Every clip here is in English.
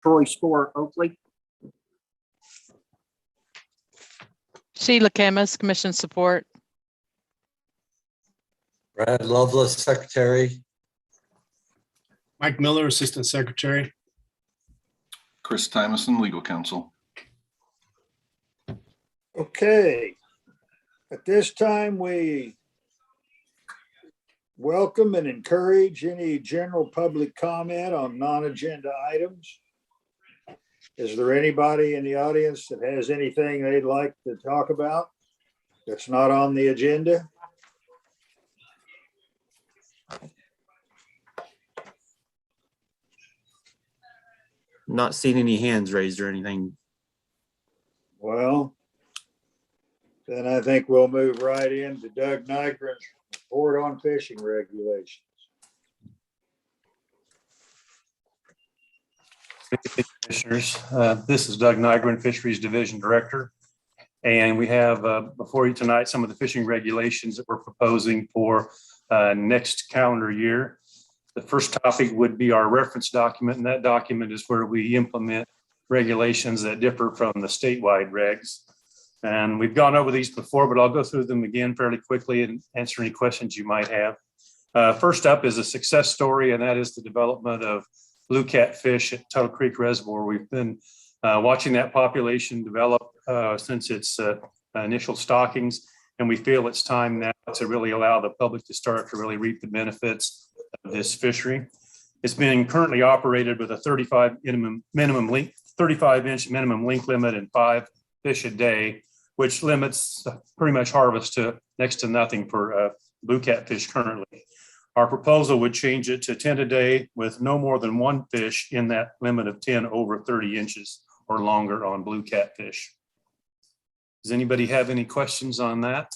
Troy Spore Oakley. Sheila Camus, commission support. Brad Lovelace, secretary. Mike Miller, assistant secretary. Chris Tymason, legal counsel. Okay. At this time, we welcome and encourage any general public comment on non-agenda items. Is there anybody in the audience that has anything they'd like to talk about that's not on the agenda? Not seeing any hands raised or anything. Well, then I think we'll move right into Doug Nygren's report on fishing regulations. Commissioners, this is Doug Nygren, Fisheries Division Director. And we have before you tonight some of the fishing regulations that we're proposing for next calendar year. The first topic would be our reference document, and that document is where we implement regulations that differ from the statewide regs. And we've gone over these before, but I'll go through them again fairly quickly and answer any questions you might have. First up is a success story, and that is the development of blue catfish at Tuttle Creek Reservoir. We've been watching that population develop since its initial stockings, and we feel it's time now to really allow the public to start to really reap the benefits of this fishery. It's being currently operated with a 35-inch minimum length limit and 5 fish a day, which limits pretty much harvest to next to nothing for blue catfish currently. Our proposal would change it to 10 a day with no more than 1 fish in that limit of 10 over 30 inches or longer on blue catfish. Does anybody have any questions on that?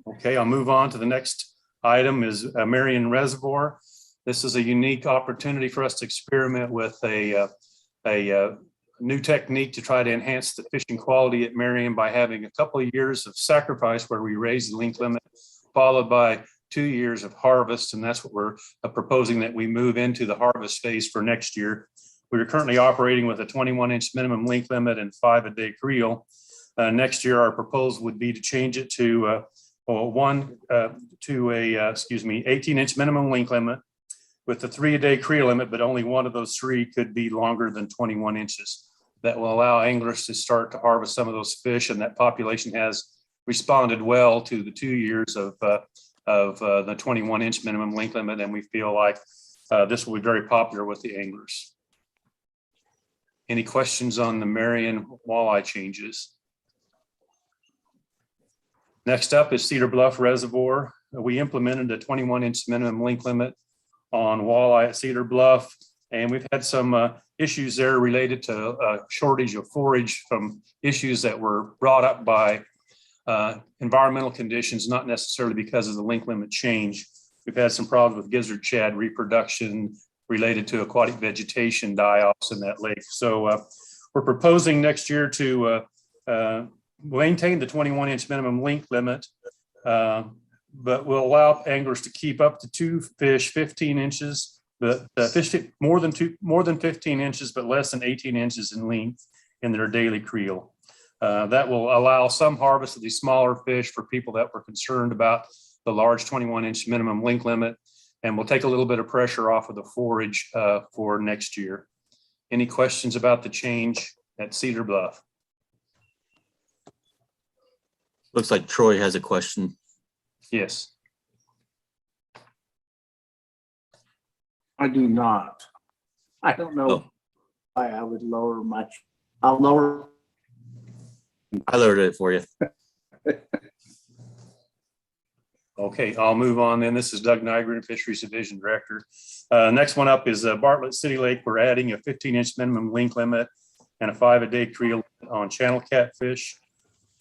Okay, I'll move on to the next item is Marion Reservoir. This is a unique opportunity for us to experiment with a new technique to try to enhance the fishing quality at Marion by having a couple of years of sacrifice where we raise the length limit, followed by 2 years of harvest. And that's what we're proposing, that we move into the harvest phase for next year. We are currently operating with a 21-inch minimum length limit and 5 a day creel. Next year, our proposal would be to change it to 18-inch minimum length limit with the 3 a day creel limit, but only one of those 3 could be longer than 21 inches. That will allow anglers to start to harvest some of those fish, and that population has responded well to the 2 years of the 21-inch minimum length limit, and we feel like this will be very popular with the anglers. Any questions on the Marion walleye changes? Next up is Cedar Bluff Reservoir. We implemented a 21-inch minimum length limit on walleye at Cedar Bluff, and we've had some issues there related to a shortage of forage from issues that were brought up by environmental conditions, not necessarily because of the length limit change. We've had some problems with gizzard shad reproduction related to aquatic vegetation die-offs in that lake. So we're proposing next year to maintain the 21-inch minimum length limit, but will allow anglers to keep up to 2 fish 15 inches, but fish more than 15 inches, but less than 18 inches in length in their daily creel. That will allow some harvest of these smaller fish for people that were concerned about the large 21-inch minimum length limit, and will take a little bit of pressure off of the forage for next year. Any questions about the change at Cedar Bluff? Looks like Troy has a question. Yes. I do not. I don't know why I would lower I'll lower. I lowered it for you. Okay, I'll move on then. This is Doug Nygren, Fisheries Division Director. Next one up is Bartlett City Lake. We're adding a 15-inch minimum length limit and a 5 a day creel on channel catfish.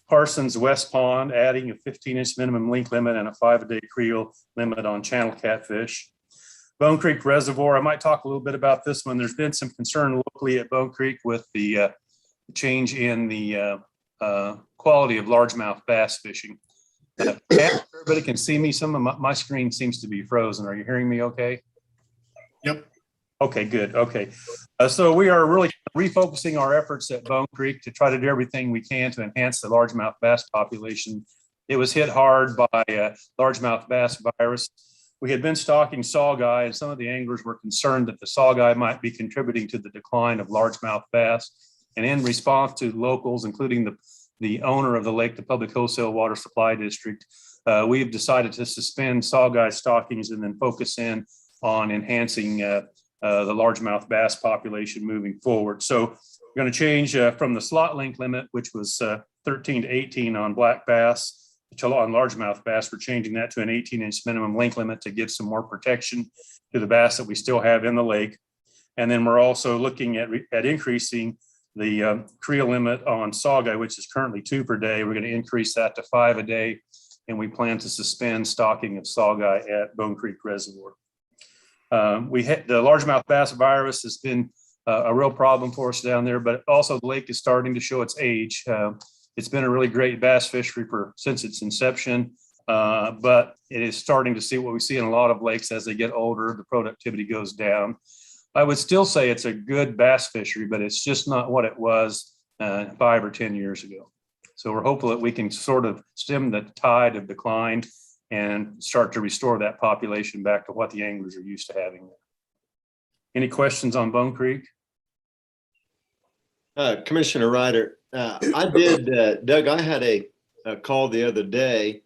Parsons West Pond, adding a 15-inch minimum length limit and a 5 a day creel limit on channel catfish. Bone Creek Reservoir, I might talk a little bit about this one. There's been some concern locally at Bone Creek with the change in the quality of largemouth bass fishing. Everybody can see me. Some of my screen seems to be frozen. Are you hearing me okay? Yep. Okay, good. Okay. So we are really refocusing our efforts at Bone Creek to try to do everything we can to enhance the largemouth bass population. It was hit hard by largemouth bass virus. We had been stocking saugeye, and some of the anglers were concerned that the saugeye might be contributing to the decline of largemouth bass. And in response to locals, including the owner of the lake, the Public Wholesale Water Supply District, we've decided to suspend saugeye stockings and then focus in on enhancing the largemouth bass population moving forward. So we're going to change from the slot length limit, which was 13 to 18 on black bass, on largemouth bass. We're changing that to an 18-inch minimum length limit to give some more protection to the bass that we still have in the lake. And then we're also looking at increasing the creel limit on saugeye, which is currently 2 per day. We're going to increase that to 5 a day, and we plan to suspend stocking of saugeye at Bone Creek Reservoir. The largemouth bass virus has been a real problem for us down there, but also the lake is starting to show its age. It's been a really great bass fishery since its inception, but it is starting to see what we see in a lot of lakes as they get older, the productivity goes down. I would still say it's a good bass fishery, but it's just not what it was 5 or 10 years ago. So we're hopeful that we can sort of stem the tide of decline and start to restore that population back to what the anglers are used to having there. Any questions on Bone Creek? Commissioner Ryder, I did, Doug, I had a call the other day.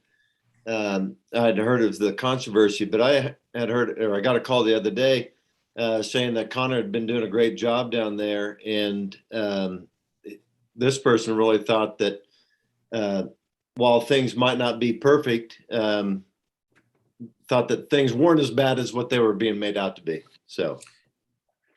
I had heard of the controversy, but I got a call the other day saying that Connor had been doing a great job down there. And this person really thought that while things might not be perfect, thought that things weren't as bad as what they were being made out to be. So.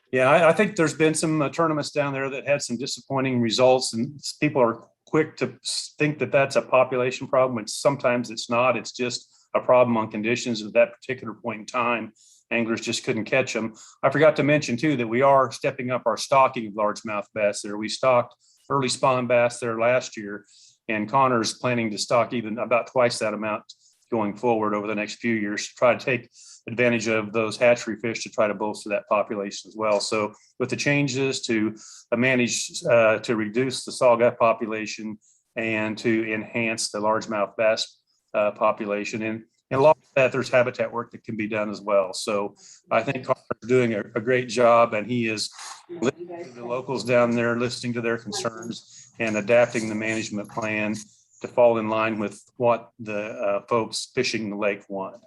Yeah, I think there's been some tournaments down there that had some disappointing results, and people are quick to think that that's a population problem, which sometimes it's not. It's just a problem on conditions at that particular point in time. Anglers just couldn't catch them. I forgot to mention too that we are stepping up our stocking of largemouth bass there. We stocked early spawn bass there last year, and Connor's planning to stock even about twice that amount going forward over the next few years to try to take advantage of those hatchery fish to try to bolster that population as well. So with the changes to manage to reduce the saugeye population and to enhance the largemouth bass population, and a lot of that, there's habitat work that can be done as well. So I think Connor's doing a great job, and he is listening to the locals down there, listening to their concerns and adapting the management plan to fall in line with what the folks fishing the lake want.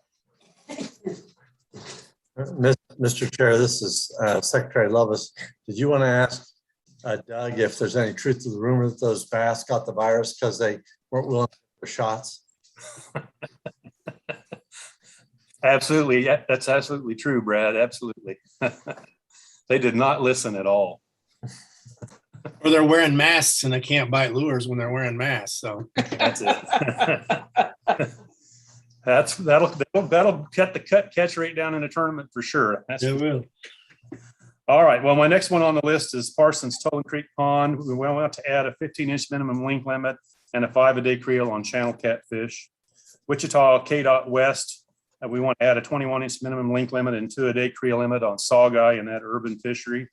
Mr. Chair, this is Secretary Lovis. Did you want to ask Doug if there's any truth to the rumor that those bass got the virus because they weren't willing to take their shots? Absolutely. Yeah, that's absolutely true, Brad. Absolutely. They did not listen at all. Or they're wearing masks and they can't bite lures when they're wearing masks. So that's it. That'll cut the catch rate down in a tournament for sure. it will. All right. Well, my next one on the list is Parsons Tolan Creek Pond. We want to add a 15-inch minimum length limit and a 5-a-day creel on channel catfish. Wichita KDOT West, we want to add a 21-inch minimum length limit and 2-a-day creel limit on saugeye in that urban fishery.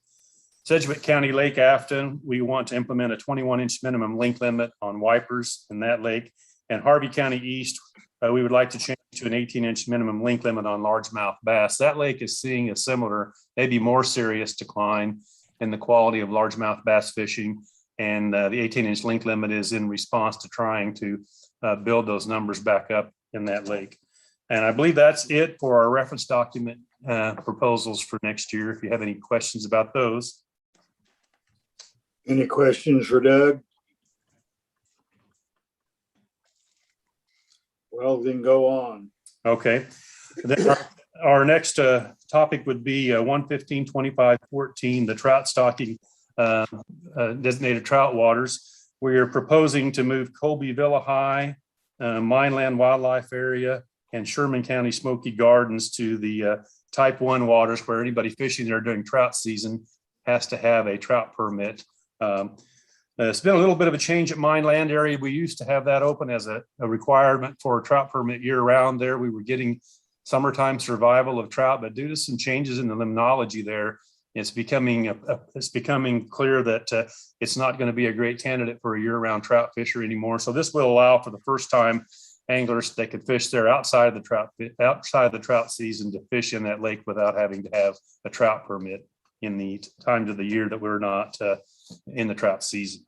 Sedgwick County Lake Afton, we want to implement a 21-inch minimum length limit on wipers in that lake. And Harvey County East, we would like to change to an 18-inch minimum length limit on largemouth bass. That lake is seeing a similar, maybe more serious decline in the quality of largemouth bass fishing. And the 18-inch length limit is in response to trying to build those numbers back up in that lake. And I believe that's it for our reference document proposals for next year. If you have any questions about those. Any questions for Doug? Well, then go on. Okay. Then our next topic would be 115-25-14, the trout stocking designated trout waters. We are proposing to move Colby Villa High, Mineland Wildlife Area, and Sherman County Smoky Gardens to the type 1 waters where anybody fishing there during trout season has to have a trout permit. It's been a little bit of a change at Mineland area. We used to have that open as a requirement for a trout permit year round there. We were getting summertime survival of trout, but due to some changes in the limnology there, it's becoming clear that it's not going to be a great candidate for a year-round trout fishery anymore. So this will allow for the first time anglers that could fish there outside the trout season to fish in that lake without having to have a trout permit in the times of the year that we're not in the trout season.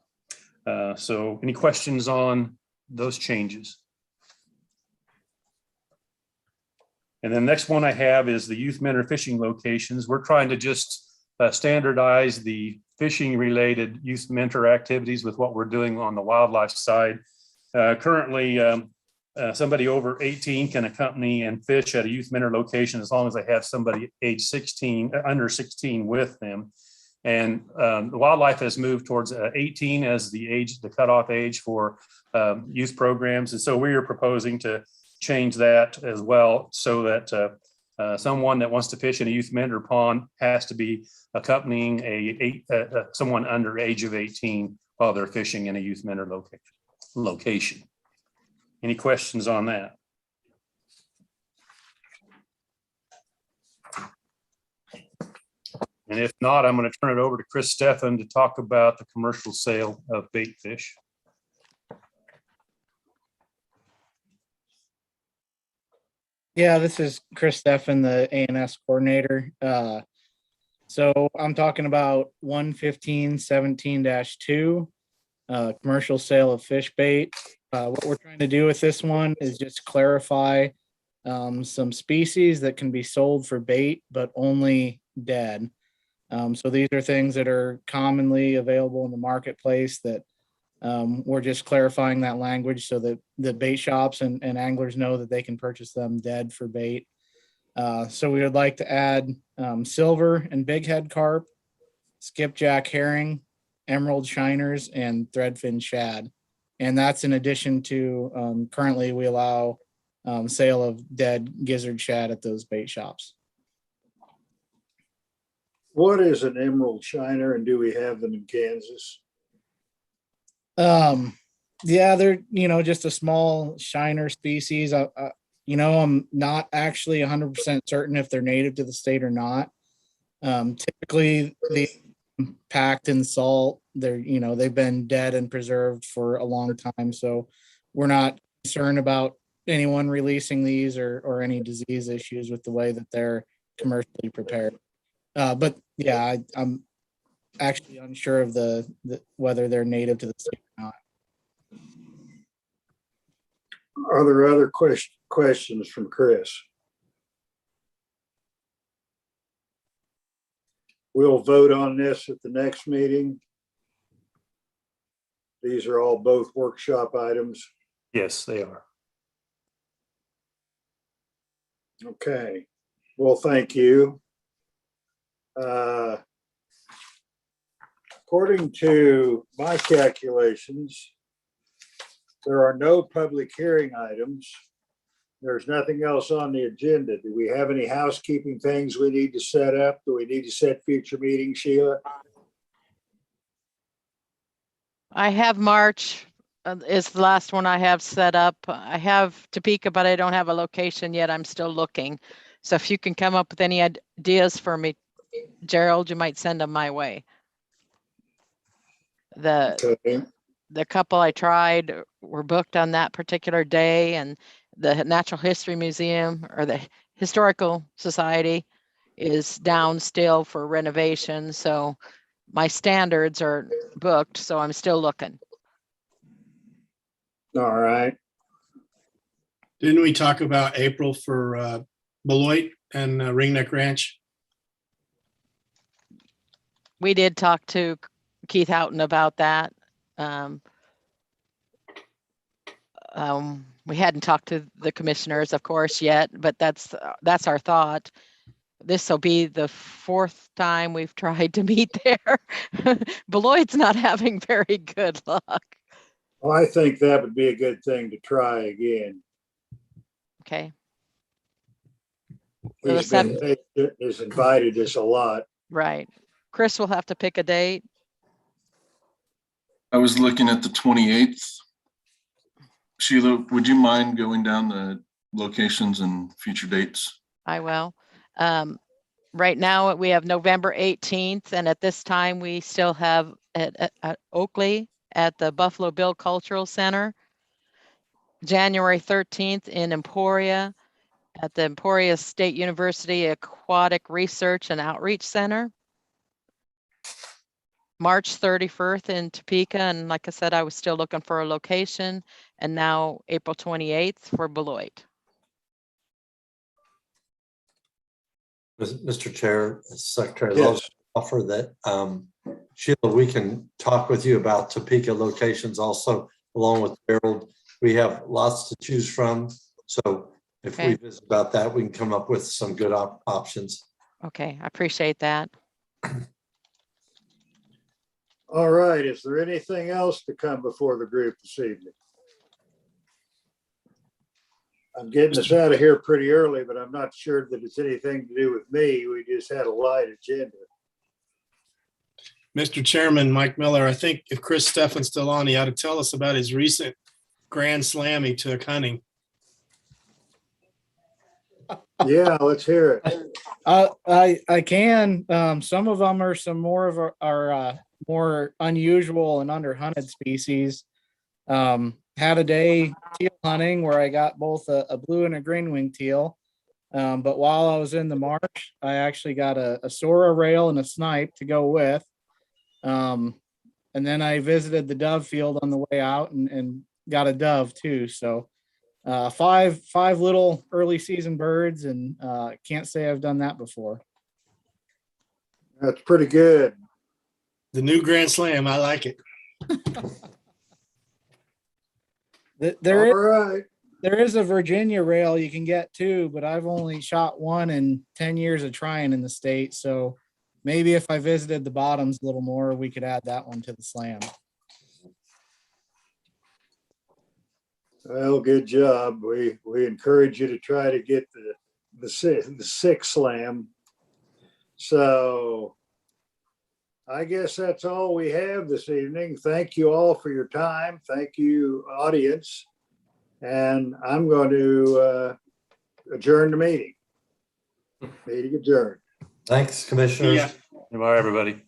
So any questions on those changes? And then next one I have is the youth mentor fishing locations. We're trying to just standardize the fishing related youth mentor activities with what we're doing on the wildlife side. Currently, somebody over 18 can accompany and fish at a youth mentor location as long as they have somebody under 16 with them. And the wildlife has moved towards 18 as the cutoff age for youth programs. And so we are proposing to change that as well, so that someone that wants to fish in a youth mentor pond has to be accompanying someone under age of 18 while they're fishing in a youth mentor location. Any questions on that? And if not, I'm going to turn it over to Chris Steffen to talk about the commercial sale of bait fish. Yeah, this is Chris Steffen, the ANS coordinator. So I'm talking about 115.17-2, commercial sale of fish bait. What we're trying to do with this one is just clarify some species that can be sold for bait, but only dead. So these are things that are commonly available in the marketplace that we're just clarifying that language so that the bait shops and anglers know that they can purchase them dead for bait. So we would like to add silver and bighead carp, skipjack herring, emerald shiners, and threadfin shad. And that's in addition to currently we allow sale of dead gizzard shad at those bait shops. What is an emerald shiner, and do we have them in Kansas? Yeah, they're, just a small shiner species. I'm not actually 100% certain if they're native to the state or not. Typically they packed in salt. They've been dead and preserved for a long time. So we're not concerned about anyone releasing these or any disease issues with the way that they're commercially prepared. But yeah, I'm actually unsure of the whether they're native to the state or not. Are there other questions from Chris? We'll vote on this at the next meeting. These are all both workshop items. Yes, they are. Okay. Well, thank you. According to my calculations, there are no public hearing items. There's nothing else on the agenda. Do we have any housekeeping things we need to set up? Do we need to set future meetings, Sheila? I have March is the last one I have set up. I have Topeka, but I don't have a location yet. I'm still looking. So if you can come up with any ideas for me, Gerald, you might send them my way. Okay. The couple I tried were booked on that particular day, and the Natural History Museum or the Historical Society is down still for renovation. So my standards are booked, so I'm still looking. All right. Didn't we talk about April for Beloit and Ringneck Ranch? We did talk to Keith Houghton about that. We hadn't talked to the commissioners, of course, yet, but that's our thought. This will be the fourth time we've tried to meet there. Beloit's not having very good luck. Well, I think that would be a good thing to try again. Okay. He's invited us a lot. Right. Chris will have to pick a date. I was looking at the 28th. Sheila, would you mind going down the locations and future dates? I will. Right now, we have November 18th, and at this time, we still have at Oakley at the Buffalo Bill Cultural Center. January 13th in Emporia at the Emporia State University Aquatic Research and Outreach Center. March 31st in Topeka, and like I said, I was still looking for a location, and now April 28th for Beloit. Mr. Chair, Secretary Yes. Love's offer that Sheila, we can talk with you about Topeka locations also, along with Harold. We have lots to choose from. So if we Okay. visit about that, we can come up with some good options. Okay, I appreciate that. All right, is there anything else to come before the group this evening? I'm getting us out of here pretty early, but I'm not sure that it's anything to do with me. We just had a light agenda. Mr. Chairman, Mike Miller, I think if Chris Steffen's still on, he ought to tell us about his recent grand slam he took hunting. Yeah, let's hear it. I can. Some of them are some more of our more unusual and underhunted species. Had a day teal hunting where I got both a blue and a green wing teal. But while I was in the marsh, I actually got a Sora rail and a snipe to go with. And then I visited the dove field on the way out and got a dove too. So five little early season birds, and can't say I've done that before. That's pretty good. The new grand slam, I like it. All right. There is a Virginia rail you can get too, but I've only shot one in 10 years of trying in the state. So maybe if I visited the bottoms a little more, we could add that one to the slam. Well, good job. We encourage you to try to get the six slam. So I guess that's all we have this evening. Thank you all for your time. Thank you, audience. And I'm going to adjourn the meeting. Meeting adjourned. Thanks, Commissioners. Yeah. Bye, everybody.